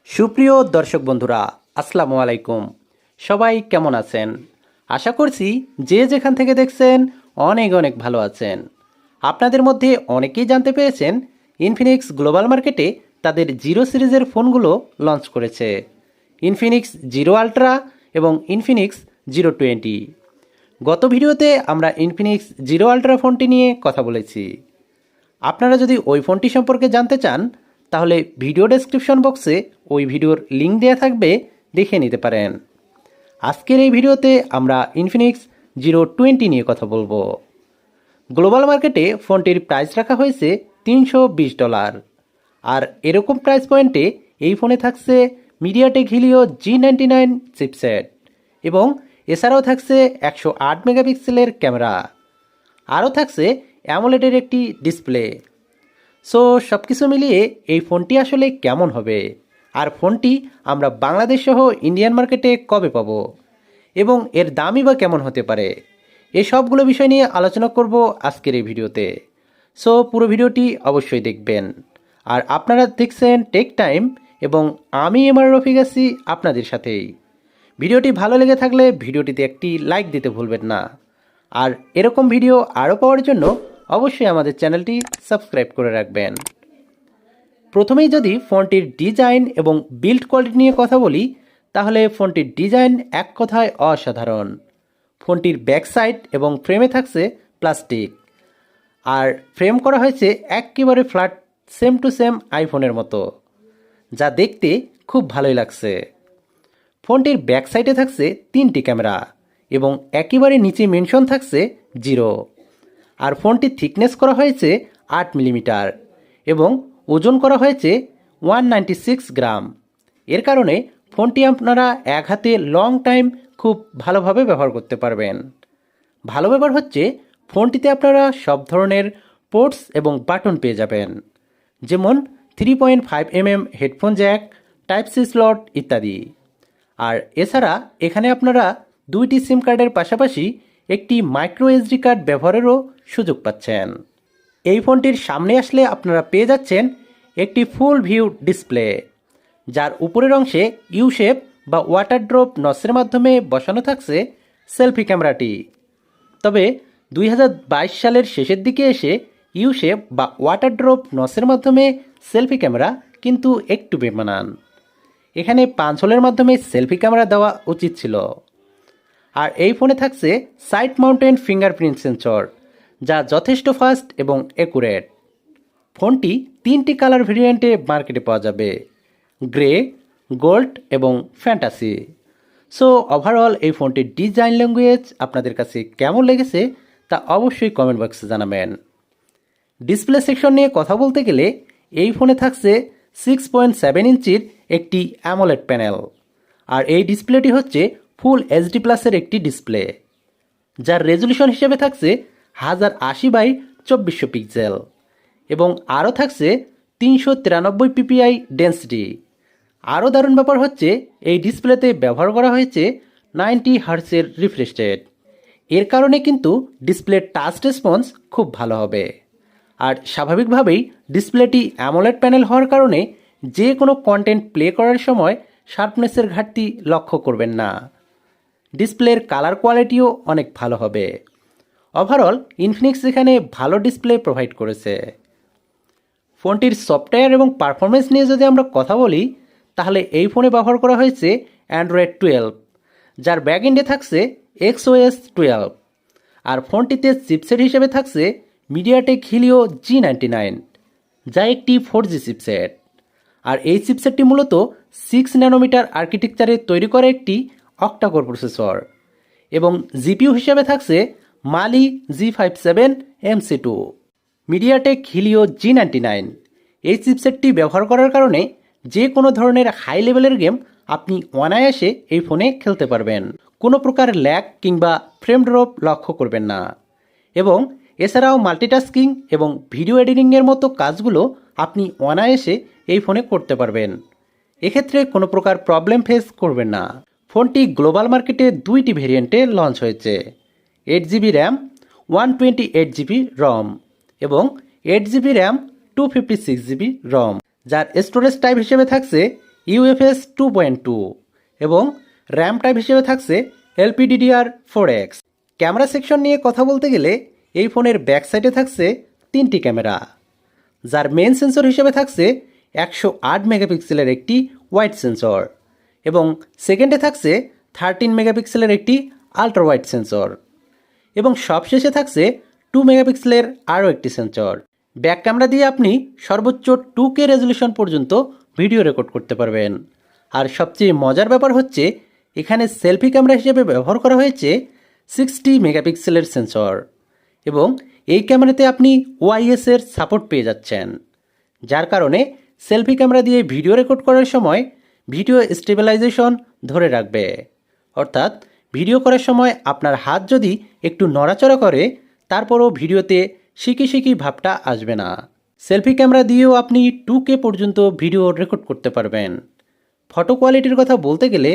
সুপ্রিয় দর্শক বন্ধুরা, আসসালামু আলাইকুম। সবাই কেমন আছেন? আশা করছি যে যেখান থেকে দেখছেন অনেক অনেক ভালো আছেন। আপনাদের মধ্যে অনেকেই জানতে পেরেছেন ইনফিনিক্স গ্লোবাল মার্কেটে তাদের জিরো সিরিজের ফোনগুলো লঞ্চ করেছে। ইনফিনিক্স জিরো আলট্রা এবং ইনফিনিক্স জিরো 20। গত ভিডিওতে আমরা ইনফিনিক্স জিরো আলট্রা ফোনটি নিয়ে কথা বলেছি। আপনারা যদি ওই ফোনটি সম্পর্কে জানতে চান তাহলে ভিডিও ডেসক্রিপশন বক্সে ওই ভিডিওর লিঙ্ক দেওয়া থাকবে, দেখে নিতে পারেন। আজকের এই ভিডিওতে আমরা ইনফিনিক্স জিরো 20 নিয়ে কথা বলবো। গ্লোবাল মার্কেটে ফোনটির প্রাইস রাখা হয়েছে $320। আর এরকম প্রাইস পয়েন্টে এই ফোনে থাকছে মিডিয়াটেক হিলিও G99 চিপসেট এবং এছাড়াও থাকছে 108 মেগাপিক্সেলের ক্যামেরা। আরও থাকছে অ্যামোলেডের একটি ডিসপ্লে। সো সব কিছু মিলিয়ে এই ফোনটি আসলে কেমন হবে, আর ফোনটি আমরা বাংলাদেশ সহ ইন্ডিয়ান মার্কেটে কবে পাবো এবং এর দামই বা কেমন হতে পারে, এই সবগুলো বিষয় নিয়ে আলোচনা করব আজকের এই ভিডিওতে। সো পুরো ভিডিওটি অবশ্যই দেখবেন। আর আপনারা দেখছেন টেক টাইম এবং আমি রফিক আছি আপনাদের সাথেই। ভিডিওটি ভালো লেগে থাকলে ভিডিওটিতে একটি লাইক দিতে ভুলবেন না। আর এরকম ভিডিও আরও পাওয়ার জন্য অবশ্যই আমাদের চ্যানেলটি সাবস্ক্রাইব করে রাখবেন। প্রথমেই যদি ফোনটির ডিজাইন এবং বিল্ড কোয়ালিটি নিয়ে কথা বলি, তাহলে ফোনটির ডিজাইন এক কথায় অসাধারণ। ফোনটির ব্যাক সাইড এবং ফ্রেমে থাকছে প্লাস্টিক, আর ফ্রেম করা হয়েছে একেবারে ফ্ল্যাট, সেম টু সেম আইফোনের মতো, যা দেখতে খুব ভালোই লাগছে। ফোনটির ব্যাক সাইডে থাকছে 3টি ক্যামেরা এবং একেবারে নিচে মেনশন থাকছে 0। আর ফোনটির থিকনেস করা হয়েছে 8 মিলিমিটার এবং ওজন করা হয়েছে 196 গ্রাম। এর কারণে ফোনটি আপনারা এক হাতে লং টাইম খুব ভালোভাবে ব্যবহার করতে পারবেন। ভালো ব্যাপার হচ্ছে ফোনটিতে আপনারা সব ধরনের পোর্টস এবং বাটন পেয়ে যাবেন, যেমন 3.5mm headphone jack, type C slot ইত্যাদি। আর এছাড়া এখানে আপনারা 2টি সিম কার্ডের পাশাপাশি একটি মাইক্রো এসডি কার্ড ব্যবহারেরও সুযোগ পাচ্ছেন। এই ফোনটির সামনে আসলে আপনারা পেয়ে যাচ্ছেন একটি ফুল ভিউ ডিসপ্লে, যার উপরের অংশে ইউ শেপ বা ওয়াটার ড্রপ নসের মাধ্যমে বসানো থাকছে সেলফি ক্যামেরাটি। তবে 2022 সালের শেষের দিকে এসে ইউ শেপ বা ওয়াটার ড্রপ নসের মাধ্যমে সেলফি ক্যামেরা কিন্তু একটু বেমানান। এখানে 5 হোলের মাধ্যমে সেলফি ক্যামেরা দেওয়া উচিত ছিল। আর এই ফোনে থাকছে সাইড মাউন্টেন ফিঙ্গারপ্রিন্ট সেন্সর, যা যথেষ্ট ফাস্ট এবং অ্যাকুরেট। ফোনটি 3টি কালার ভেরিয়েন্টে মার্কেটে পাওয়া যাবে, গ্রে, গোল্ড এবং ফ্যান্টাসি। সো ওভারঅল এই ফোনটির ডিজাইন ল্যাঙ্গুয়েজ আপনাদের কাছে কেমন লেগেছে তা অবশ্যই কমেন্ট বক্সে জানাবেন। ডিসপ্লে সেকশন নিয়ে কথা বলতে গেলে এই ফোনে থাকছে 6.7 ইঞ্চির একটি অ্যামোলেড প্যানেল। আর এই ডিসপ্লেটি হচ্ছে ফুল এইচডি প্লাসের একটি ডিসপ্লে, যার রেজলিউশন হিসেবে থাকছে 1080x2400 পিক্সেল এবং আরও থাকছে 393 পিপিআই ডেন্সিটি। আরও দারুণ ব্যাপার হচ্ছে এই ডিসপ্লেতে ব্যবহার করা হয়েছে 90 হার্টজের রিফ্রেশ রেট। এর কারণে কিন্তু ডিসপ্লের টাচ রেসপন্স খুব ভালো হবে। আর স্বাভাবিকভাবেই ডিসপ্লেটি অ্যামোলেড প্যানেল হওয়ার কারণে যে কোনো কন্টেন্ট প্লে করার সময় শার্পনেসের ঘাটতি লক্ষ্য করবেন না। ডিসপ্লের কালার কোয়ালিটিও অনেক ভালো হবে। ওভারঅল ইনফিনিক্স এখানে ভালো ডিসপ্লে প্রোভাইড করেছে। ফোনটির সফটওয়্যার এবং পারফরমেন্স নিয়ে যদি আমরা কথা বলি, তাহলে এই ফোনে ব্যবহার করা হয়েছে অ্যান্ড্রয়েড 12, যার ব্যাক এন্ডে থাকছে XOS 12। আর ফোনটিতে চিপসেট হিসেবে থাকছে মিডিয়াটেক হিলিও G99, যা একটি 4G চিপসেট। আর এই চিপসেটটি মূলত 6 ন্যানোমিটার আর্কিটেকচারে তৈরি করা একটি Octa-core প্রসেসর এবং জিপিইউ হিসেবে থাকছে মালি G57 MC2। MediaTek Helio G99 এই চিপসেটটি ব্যবহার করার কারণে যে কোনো ধরনের হাই লেভেলের গেম আপনি অনায়াসে এই ফোনে খেলতে পারবেন, কোনো প্রকার ল্যাগ কিংবা ফ্রেম ড্রপ লক্ষ্য করবেন না। এবং এছাড়াও মাল্টিটাস্কিং এবং ভিডিও এডিটিংয়ের মতো কাজগুলো আপনি অনায়াসে এই ফোনে করতে পারবেন। এক্ষেত্রে কোনো প্রকার প্রবলেম ফেস করবেন না। ফোনটি গ্লোবাল মার্কেটে 2টি ভেরিয়েন্টে লঞ্চ হয়েছে, 8GB র্যাম, 128GB রম এবং 8GB র্যাম, 256GB রম, যার স্টোরেজ টাইপ হিসেবে থাকছে UFS 2.2 এবং র্যাম টাইপ হিসেবে থাকছে LPDDR4X। ক্যামেরা সেকশন নিয়ে কথা বলতে গেলে এই ফোনের ব্যাক সাইডে থাকছে 3টি ক্যামেরা, যার মেন সেন্সর হিসেবে থাকছে 108 মেগাপিক্সেলের একটি ওয়াইড সেন্সর এবং সেকেন্ডে থাকছে 13 মেগাপিক্সেলের একটি আলট্রা ওয়াইড সেন্সর এবং সবশেষে থাকছে 2 মেগাপিক্সেলের আরও একটি সেন্সর। ব্যাক ক্যামেরা দিয়ে আপনি সর্বোচ্চ 2K রেজলিউশন পর্যন্ত ভিডিও রেকর্ড করতে পারবেন। আর সবচেয়ে মজার ব্যাপার হচ্ছে এখানে সেলফি ক্যামেরা হিসেবে ব্যবহার করা হয়েছে 60 মেগাপিক্সেলের সেন্সর এবং এই ক্যামেরাতে আপনি ওআইএস এর সাপোর্ট পেয়ে যাচ্ছেন, যার কারণে সেলফি ক্যামেরা দিয়ে ভিডিও রেকর্ড করার সময় ভিডিও স্টেবিলাইজেশন ধরে রাখবে। অর্থাৎ ভিডিও করার সময় আপনার হাত যদি একটু নড়াচড়া করে তারপরও ভিডিওতে শিকি ভাবটা আসবে না। সেলফি ক্যামেরা দিয়েও আপনি 2K পর্যন্ত ভিডিও রেকর্ড করতে পারবেন। ফটো কোয়ালিটির কথা বলতে গেলে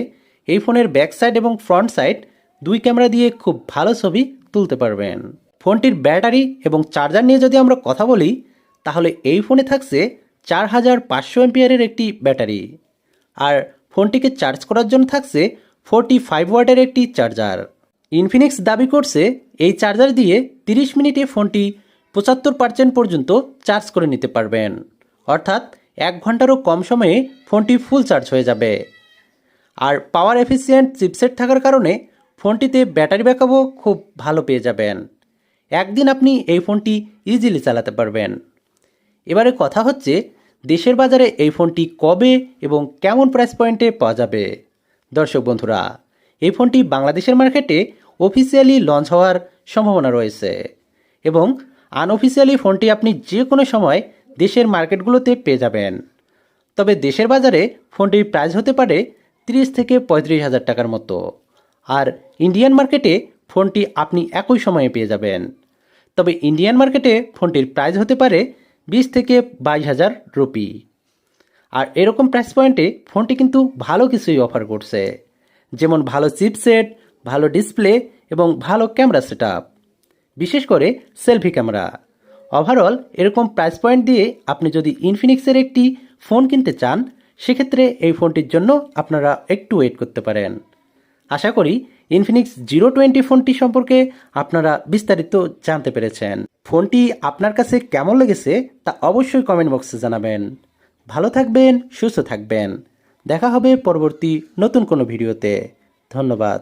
এই ফোনের ব্যাক সাইড এবং ফ্রন্ট সাইড দুই ক্যামেরা দিয়ে খুব ভালো ছবি তুলতে পারবেন। ফোনটির ব্যাটারি এবং চার্জার নিয়ে যদি আমরা কথা বলি তাহলে এই ফোনে থাকছে 4500 এমপিআরের একটি ব্যাটারি, আর ফোনটিকে চার্জ করার জন্য থাকছে 45 ওয়াটের একটি চার্জার। ইনফিনিক্স দাবি করছে এই চার্জার দিয়ে 30 মিনিটে ফোনটি 75% পর্যন্ত চার্জ করে নিতে পারবেন, অর্থাৎ 1 ঘন্টারও কম সময়ে ফোনটি ফুল চার্জ হয়ে যাবে। আর পাওয়ার এফিসিয়েন্ট চিপসেট থাকার কারণে ফোনটিতে ব্যাটারি ব্যাকআপও খুব ভালো পেয়ে যাবেন। একদিন আপনি এই ফোনটি ইজিলি চালাতে পারবেন। এবারে কথা হচ্ছে দেশের বাজারে এই ফোনটি কবে এবং কেমন প্রাইস পয়েন্টে পাওয়া যাবে। দর্শক বন্ধুরা, এই ফোনটি বাংলাদেশের মার্কেটে অফিসিয়ালি লঞ্চ হওয়ার সম্ভাবনা রয়েছে এবং আনঅফিসিয়ালি ফোনটি আপনি যে কোনো সময় দেশের মার্কেটগুলোতে পেয়ে যাবেন। তবে দেশের বাজারে ফোনটির প্রাইস হতে পারে 30 থেকে 35 হাজার টাকার মতো, আর ইন্ডিয়ান মার্কেটে ফোনটি আপনি একই সময়ে পেয়ে যাবেন। তবে ইন্ডিয়ান মার্কেটে ফোনটির প্রাইস হতে পারে 20 থেকে 22 হাজার রুপি। আর এরকম প্রাইস পয়েন্টে ফোনটি কিন্তু ভালো কিছুই অফার করছে, যেমন ভালো চিপসেট, ভালো ডিসপ্লে এবং ভালো ক্যামেরা সেটআপ, বিশেষ করে সেলফি ক্যামেরা। ওভারঅল এরকম প্রাইস পয়েন্ট দিয়ে আপনি যদি ইনফিনিক্সের একটি ফোন কিনতে চান সেক্ষেত্রে এই ফোনটির জন্য আপনারা একটু ওয়েট করতে পারেন। আশা করি ইনফিনিক্স 020 ফোনটি সম্পর্কে আপনারা বিস্তারিত জানতে পেরেছেন। ফোনটি আপনার কাছে কেমন লেগেছে তা অবশ্যই কমেন্ট বক্সে জানাবেন। ভালো থাকবেন, সুস্থ থাকবেন। দেখা হবে পরবর্তী নতুন কোনো ভিডিওতে। ধন্যবাদ।